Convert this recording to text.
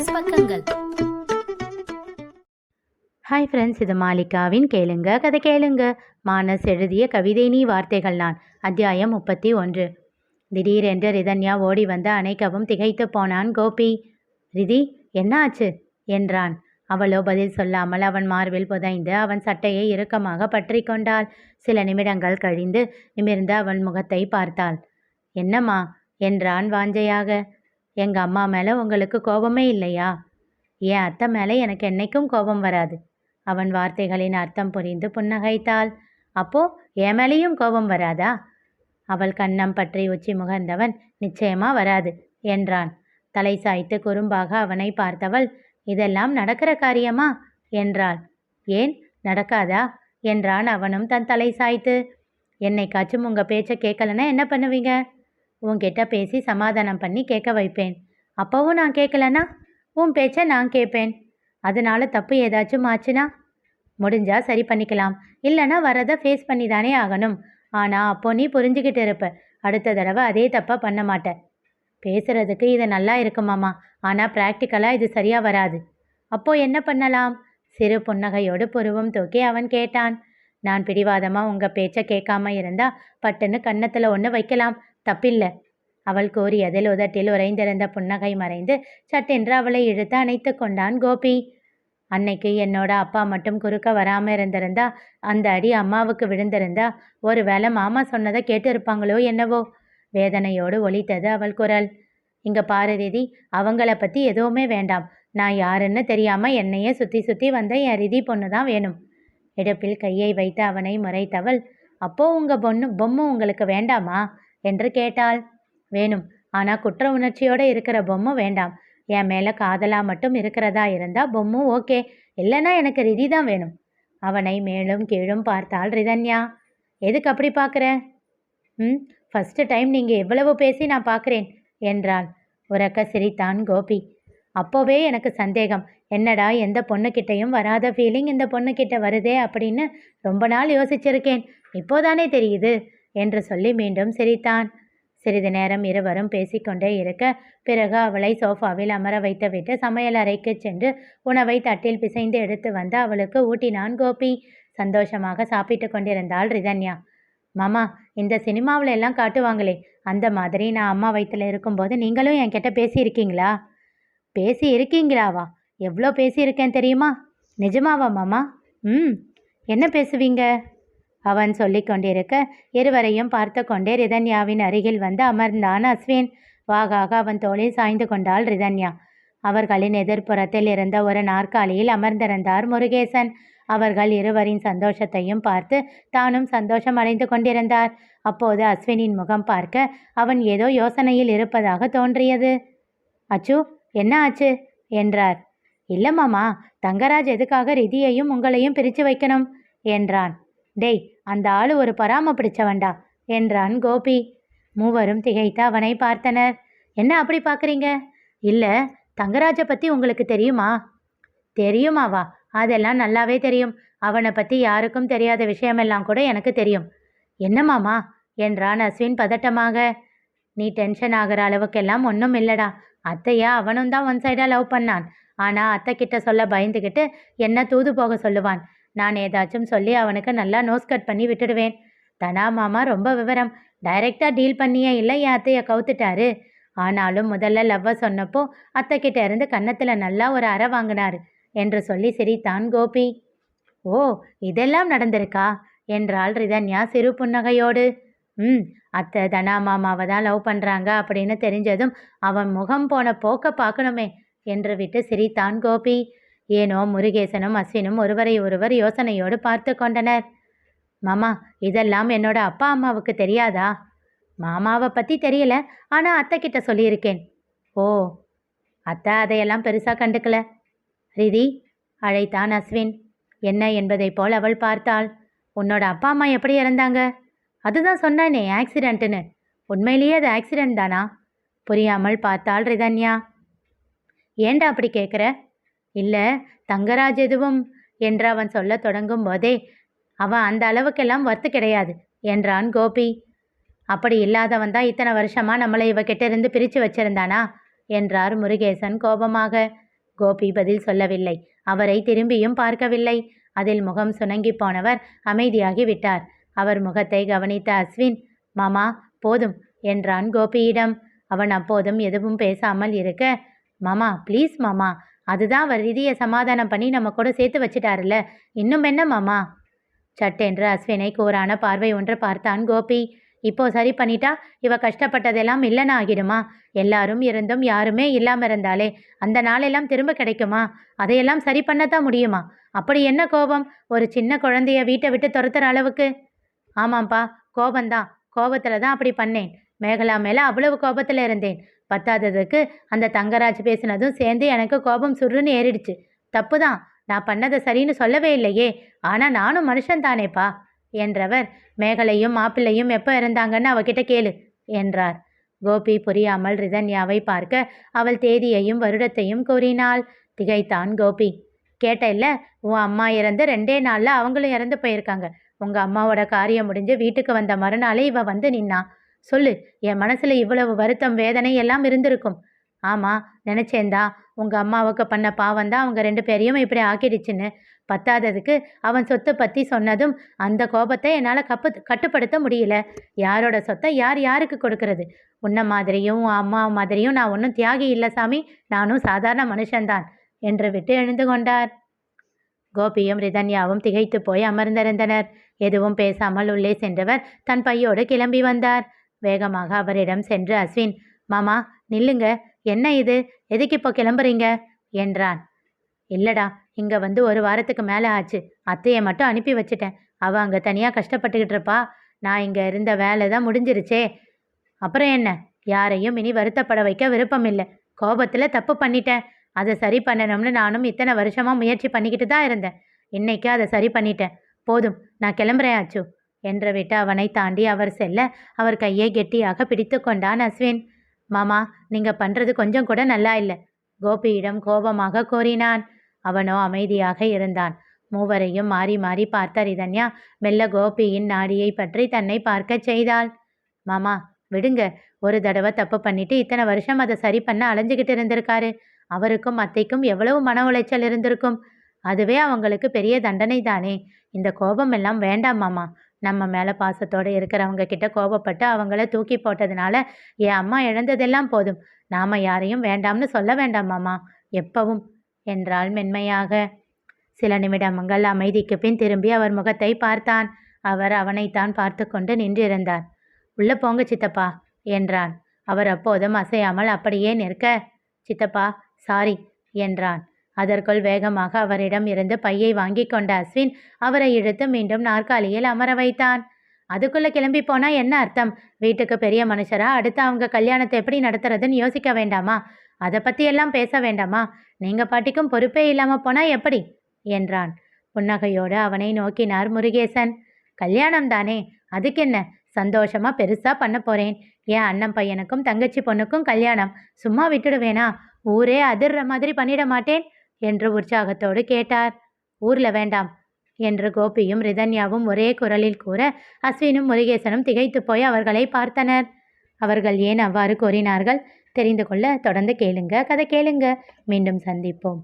மானஸ் பக்கங்கள். Hi friends, இது மாலிகாவின் கேளுங்க கதை கேளுங்க. மானஸ் எழுதிய கவிதை நீ வார்த்தைகள் நான். அத்தியாயம் 31. திடீரென்று ரிதன்யா ஓடி வந்து அணைக்கவும் திகைத்து போனான் கோபி. ரிதி, என்ன ஆச்சு என்றான். அவளோ பதில் சொல்லாமல் அவன் மார்பில் புதைந்து அவன் சட்டையை இறுக்கமாக பற்றி கொண்டாள். சில நிமிடங்கள் கழிந்து நிமிர்ந்து அவன் முகத்தை பார்த்தாள். என்னம்மா என்றான் வாஞ்சையாக. எங்க அம்மா மேலே உங்களுக்கு கோபமே இல்லையா? என் அத்தை மேலே எனக்கு என்னைக்கும் கோபம் வராது. அவன் வார்த்தைகளின் அர்த்தம் புரிந்து புன்னகைத்தாள். அப்போ என் மேலேயும் கோபம் வராதா? அவள் கன்னம் பற்றி உச்சி முகர்ந்தவன் நிச்சயமா வராது என்றான். தலை சாய்த்து குறும்பாக அவனை பார்த்தவள், இதெல்லாம் நடக்கிற காரியமா என்றாள். ஏன் நடக்காதா என்றான் அவனும் தன் தலை சாய்த்து. என்னைக்காச்சும் உங்கள் பேச்சை கேட்கலன்னா என்ன பண்ணுவீங்க? உன்கிட்ட பேசி சமாதானம் பண்ணி கேட்க வைப்பேன். அப்போவும் நான் கேட்கலன்னா உன் பேச்சை நான் கேட்பேன். அதனால தப்பு ஏதாச்சும் ஆச்சுன்னா முடிஞ்சா சரி பண்ணிக்கலாம், இல்லைன்னா வரதை ஃபேஸ் பண்ணி தானே ஆகணும். ஆனால் அப்போ நீ புரிஞ்சுக்கிட்டு இருப்ப, அடுத்த தடவை அதே தப்பாக பண்ண மாட்டேன். பேசுகிறதுக்கு இது நல்லா இருக்குமாம்மா, ஆனால் ப்ராக்டிக்கலாக இது சரியாக வராது. அப்போது என்ன பண்ணலாம்? சிறு புன்னகையோடு புருவம் தூக்கி அவன் கேட்டான். நான் பிடிவாதமாக உங்கள் பேச்சை கேட்காம இருந்தா பட்டுன்னு கன்னத்தில் ஒன்று வைக்கலாம், தப்பில்லை. அவள் கூறியதில் உதட்டில் உறைந்திருந்த புன்னகை மறைந்து சட்டென்று அவளை இழுத்து அணைத்து கொண்டான் கோபி. அன்னைக்கு என்னோட அப்பா மட்டும் குறுக்க வராமல் இருந்திருந்தா, அந்த அடி அம்மாவுக்கு விழுந்திருந்தா ஒருவேளை மாமா சொன்னதை கேட்டு இருப்பாங்களோ என்னவோ. வேதனையோடு ஒலித்தது அவள் குரல். இங்க பாரு ரிதி, அவங்கள பற்றி எதுவுமே வேண்டாம். நான் யாருன்னு தெரியாமல் என்னையே சுற்றி சுற்றி வந்த என் ரிதி பொண்ணு தான் வேணும். இடுப்பில் கையை வைத்து அவனை முறைத்தவள், அப்போ உங்கள் பொம்மை உங்களுக்கு வேண்டாமா என்று கேட்டாள். வேணும், ஆனால் குற்ற உணர்ச்சியோடு இருக்கிற பொம்மை வேண்டாம். என் மேலே காதலாக மட்டும் இருக்கிறதா இருந்தால் பொம்மை ஓகே, இல்லைன்னா எனக்கு ரிதி தான் வேணும். அவனை மேலும் கீழும் பார்த்தாள் ரிதன்யா. எதுக்கு அப்படி பார்க்குற? ஃபஸ்ட்டு டைம் நீங்கள் எவ்வளவு பேசி நான் பார்க்குறேன் என்றாள். உறக்க சிரித்தான் கோபி. அப்போவே எனக்கு சந்தேகம், என்னடா எந்த பொண்ணுக்கிட்டையும் வராத ஃபீலிங் இந்த பொண்ணுக்கிட்ட வருதே அப்படின்னு ரொம்ப நாள் யோசிச்சிருக்கேன், இப்போதானே தெரியுது என்று சொல்லி மீண்டும் சிரித்தான். சிறிது நேரம் இருவரும் பேசிக்கொண்டே இருக்க பிறகு அவளை சோஃபாவில் அமர வைத்துவிட்டு சமையல் அறைக்கு சென்று உணவை தட்டில் பிசைந்து எடுத்து வந்து அவளுக்கு ஊட்டினான் கோபி. சந்தோஷமாக சாப்பிட்டு கொண்டிருந்தாள் ரிதன்யா. மாமா, இந்த சினிமாவில் எல்லாம் காட்டுவாங்களே, அந்த மாதிரி நான் அம்மா வயிற்றில் இருக்கும்போது நீங்களும் என்கிட்ட பேசியிருக்கீங்களா? பேசி இருக்கீங்களாவா? எவ்வளோ பேசியிருக்கேன் தெரியுமா? நிஜமாவா மாமா? என்ன பேசுவீங்க? அவன் சொல்லி கொண்டிருக்க இருவரையும் பார்த்து கொண்டே ரிதன்யாவின் அருகில் வந்து அமர்ந்தான் அஸ்வின். வாகாக அவன் தோளில் சாய்ந்து கொண்டாள் ரிதன்யா. அவர்களின் எதிர்ப்புறத்தில் இருந்த ஒரு நாற்காலியில் அமர்ந்திருந்தார் முருகேசன். அவர்கள் இருவரின் சந்தோஷத்தையும் பார்த்து தானும் சந்தோஷம் அடைந்து கொண்டிருந்தார். அப்போது அஸ்வினின் முகம் பார்க்க அவன் ஏதோ யோசனையில் இருப்பதாக தோன்றியது. அச்சு, என்ன ஆச்சு என்றார். இல்லை மாமா, தங்கராஜ் எதுக்காக ரிதியையும் உங்களையும் பிரித்து வைக்கணும் என்றான். டேய், அந்த ஆளு ஒரு பராம பிடிச்சவன்டா என்றான் கோபி. மூவரும் திகைத்து அவனை பார்த்தனர். என்ன அப்படி பார்க்குறீங்க? இல்லை, தங்கராஜை பற்றி உங்களுக்கு தெரியுமா? தெரியுமாவா? அதெல்லாம் நல்லாவே தெரியும். அவனை பற்றி யாருக்கும் தெரியாத விஷயமெல்லாம் கூட எனக்கு தெரியும். என்ன மாமா என்றான் அஸ்வின் பதட்டமாக. நீ டென்ஷன் ஆகிற அளவுக்கெல்லாம் ஒன்றும் இல்லைடா. அத்தையா அவனும் தான் ஒன் சைடாக லவ் பண்ணான். ஆனால் அத்தை கிட்ட சொல்ல பயந்துக்கிட்டு என்ன தூது போக சொல்லுவான். நான் ஏதாச்சும் சொல்லி அவனுக்கு நல்லா நோஸ் கட் பண்ணி விட்டுடுவேன். தனா மாமா ரொம்ப விவரம், டைரெக்டாக டீல் பண்ணியே இல்லை என் அத்தையை கவுத்துட்டாரு. ஆனாலும் முதல்ல லவ்வை சொன்னப்போ அத்தைக்கிட்ட இருந்து கன்னத்தில் நல்லா ஒரு அறை வாங்கினார் என்று சொல்லி சிரித்தான் கோபி. ஓ, இதெல்லாம் நடந்திருக்கா என்றாள் ரிதன்யா சிறு புன்னகையோடு. அத்தை தனா மாமாவை தான் லவ் பண்ணுறாங்க அப்படின்னு தெரிஞ்சதும் அவன் முகம் போன போக்க பார்க்கணுமே என்று விட்டு சிரித்தான் கோபி. ஏனோ முருகேசனும் அஸ்வினும் ஒருவரை ஒருவர் யோசனையோடு பார்த்து கொண்டனர். மாமா, இதெல்லாம் என்னோட அப்பா அம்மாவுக்கு தெரியாதா? மாமாவை பற்றி தெரியல, ஆனால் அத்தை கிட்ட சொல்லியிருக்கேன். ஓ, அத்தை அதையெல்லாம் பெருசாக கண்டுக்கல. ரிதி அழைத்தான் அஸ்வின். என்ன என்பதை போல் அவள் பார்த்தாள். உன்னோட அப்பா அம்மா எப்படி இறந்தாங்க? அதுதான் சொன்னானே ஆக்சிடென்ட்டுன்னு. உண்மையிலேயே அது ஆக்சிடென்ட் தானா? புரியாமல் பார்த்தாள் ரிதன்யா. ஏண்டா அப்படி கேட்குற? இல்லை, தங்கராஜ் எதுவும் என்று அவன் சொல்ல தொடங்கும் போதே அவன் அந்த அளவுக்கெல்லாம் வர்த்து கிடையாது என்றான் கோபி. அப்படி இல்லாதவன் தான் இத்தனை வருஷமாக நம்மளை இவகிட்ட இருந்து பிரித்து வச்சிருந்தானா என்றார் முருகேசன் கோபமாக. கோபி பதில் சொல்லவில்லை. அவரை திரும்பியும் பார்க்கவில்லை. அதில் முகம் சுணங்கி போனவர் அமைதியாகி விட்டார். அவர் முகத்தை கவனித்த அஸ்வின், மாமா போதும் என்றான் கோபியிடம். அவன் அப்போதும் எதுவும் பேசாமல் இருக்க, மாமா ப்ளீஸ் மாமா, அதுதான் அவர் ரிதியை சமாதானம் பண்ணி நம்ம கூட சேர்த்து வச்சிட்டாருல்ல, இன்னும் என்ன மாமா? சட்டென்று அஸ்வினை கூரான பார்வை ஒன்று பார்த்தான் கோபி. இப்போ சரி பண்ணிட்டா இவ கஷ்டப்பட்டதெல்லாம் இல்லைன்னு ஆகிடுமா? எல்லாரும் இருந்தும் யாருமே இல்லாம இருந்தாலே அந்த நாளெல்லாம் திரும்ப கிடைக்குமா? அதையெல்லாம் சரி பண்ணத்தான் முடியுமா? அப்படி என்ன கோபம்? ஒரு சின்ன குழந்தைய வீட்டை விட்டு துரத்துற அளவுக்கு? ஆமாம்ப்பா, கோபந்தான். கோபத்துல தான் அப்படி பண்ணேன். மேகலா மேல அவ்வளவு கோபத்துல இருந்தேன். பத்தாததுக்கு அந்த தங்கராஜ் பேசினதும் சேர்ந்து எனக்கு கோபம் சுருன்னு ஏறிடுச்சு. தப்புதான், நான் பண்ணதை சரின்னு சொல்லவே இல்லையே. ஆனா நானும் மனுஷன் தானேப்பா என்றவர், மேகலையும் மாப்பிள்ளையும் எப்போ இருந்தாங்கன்னு அவகிட்ட கேளு என்றார். கோபி புரியாமல் ரிதன்யாவை பார்க்க அவள் தேதியையும் வருடத்தையும் கூறினாள். திகைத்தான் கோபி. கேட்ட இல்ல, உன் அம்மா இறந்து 2 நாள்ல அவங்களும் இறந்து போயிருக்காங்க. உங்க அம்மாவோட காரியம் முடிஞ்சு வீட்டுக்கு வந்த மறுநாளே இவ வந்து நின்னா. சொல்லு, என் மனசுல இவ்வளவு வருத்தம் வேதனை எல்லாம் இருந்திருக்கும். ஆமா, நினைச்சேன்தா, உங்க அம்மாவுக்கு பண்ண பாவம் தான் அவங்க 2 பேரையும் இப்படி ஆக்கிடுச்சுன்னு. பத்தாததுக்கு அவன் சொத்தை பற்றி சொன்னதும் அந்த கோபத்தை என்னால் கட்டுப்படுத்த முடியல. யாரோட சொத்தை யார் யாருக்கு கொடுக்கறது? உன்ன மாதிரியும் உன் அம்மா மாதிரியும் நான் ஒன்றும் தியாகி இல்லை சாமி, நானும் சாதாரண மனுஷன்தான் என்று விட்டு எழுந்து கொண்டார். கோபியும் ரிதன்யாவும் திகைத்து போய் அமர்ந்திருந்தனர். எதுவும் பேசாமல் உள்ளே சென்றவர் தன் பையோடு கிளம்பி வந்தார். வேகமாக அவரிடம் சென்று அஸ்வின், மாமா நில்லுங்க, என்ன இது, எதுக்கு இப்போ கிளம்புறீங்க என்றான். இல்லடா, இங்கே வந்து 1 வாரத்துக்கு மேலே ஆச்சு. அத்தையை மட்டும் அனுப்பி வச்சுட்டேன். அவள் அங்கே தனியாக கஷ்டப்பட்டுக்கிட்டு இருப்பா. நான் இங்கே இருந்த வேலை தான் முடிஞ்சிருச்சே. அப்புறம் என்ன, யாரையும் இனி வருத்தப்பட வைக்க விருப்பம் இல்லை. கோபத்தில் தப்பு பண்ணிட்டேன். அதை சரி பண்ணணும்னு நானும் இத்தனை வருஷமாக முயற்சி பண்ணிக்கிட்டு தான் இருந்தேன். இன்னைக்கு அதை சரி பண்ணிட்டேன். போதும், நான் கிளம்புறேன் ஆச்சு என்று விட்டு அவனை தாண்டி அவர் செல்ல அவர் கையை கெட்டியாக பிடித்து கொண்டான் அஸ்வின். மாமா, நீங்கள் பண்ணுறது கொஞ்சம் கூட நல்லா இல்லை, கோபியிடம் கோபமாக கூறினான். அவனோ அமைதியாக இருந்தான். மூவரையும் மாறி மாறி பார்த்த ரிதன்யா மெல்ல கோபியின் நாடியை பற்றி தன்னை பார்க்க செய்தாள். மாமா விடுங்க, ஒரு தடவை தப்பு பண்ணிட்டு இத்தனை வருஷம் அதை சரி பண்ண அலைஞ்சுக்கிட்டு இருந்திருக்காரு. அவருக்கும் அத்தைக்கும் எவ்வளவு மன உளைச்சல் இருந்திருக்கும். அதுவே அவங்களுக்கு பெரிய தண்டனை தானே. இந்த கோபம் எல்லாம் வேண்டாம் மாமா. நம்ம மேலே பாசத்தோடு இருக்கிறவங்க கிட்ட கோபப்பட்டு அவங்கள தூக்கி போட்டதுனால என் அம்மா இழந்ததெல்லாம் போதும். நாம யாரையும் வேண்டாம்னு சொல்ல வேண்டாம் மாமா, எப்பவும் என்றாள் மென்மையாக. சில நிமிடங்கள் அமைதிக்கு பின் திரும்பி அவர் முகத்தை பார்த்தான். அவர் அவனைத்தான் பார்த்து கொண்டு நின்றிருந்தார். உள்ள போங்க சித்தப்பா என்றான். அவர் அப்போதும் அசையாமல் அப்படியே நிற்க, சித்தப்பா சாரி என்றான். அதற்குள் வேகமாக அவரிடம் இருந்து பையை வாங்கி கொண்ட அஸ்வின் அவரை இழுத்து மீண்டும் நாற்காலியில் அமர வைத்தான். அதுக்குள்ள கிளம்பி போனா என்ன அர்த்தம்? வீட்டுக்கு பெரிய மனுஷரா, அடுத்து அவங்க கல்யாணத்தை எப்படி நடத்துறதுன்னு யோசிக்க வேண்டாமா? அதை பத்தி எல்லாம் பேச வேண்டாமா? நீங்க பாட்டிக்கும் பொறுப்பே இல்லாம போனா எப்படி என்றான். புன்னகையோடு அவனை நோக்கினார் முருகேசன். கல்யாணம் தானே, அதுக்கு என்ன, சந்தோஷமா பெருசா பண்ண போறேன். என் அண்ணன் பையனுக்கும் தங்கச்சி பொண்ணுக்கும் கல்யாணம், சும்மா விட்டுடுவேனா? ஊரே அதிர்ற மாதிரி பண்ணிட மாட்டேன் என்று உற்சாகத்தோடு கேட்டார். ஊர்ல வேண்டாம் என்று கோபியும் ரிதன்யாவும் ஒரே குரலில் கூற அஸ்வினும் முருகேசனும் திகைத்து போய் அவர்களை பார்த்தனர். அவர்கள் ஏன் அவ்வாறு கூறினார்கள் தெரிந்து கொள்ள தொடர்ந்து கேளுங்க, கதை கேளுங்க. மீண்டும் சந்திப்போம்.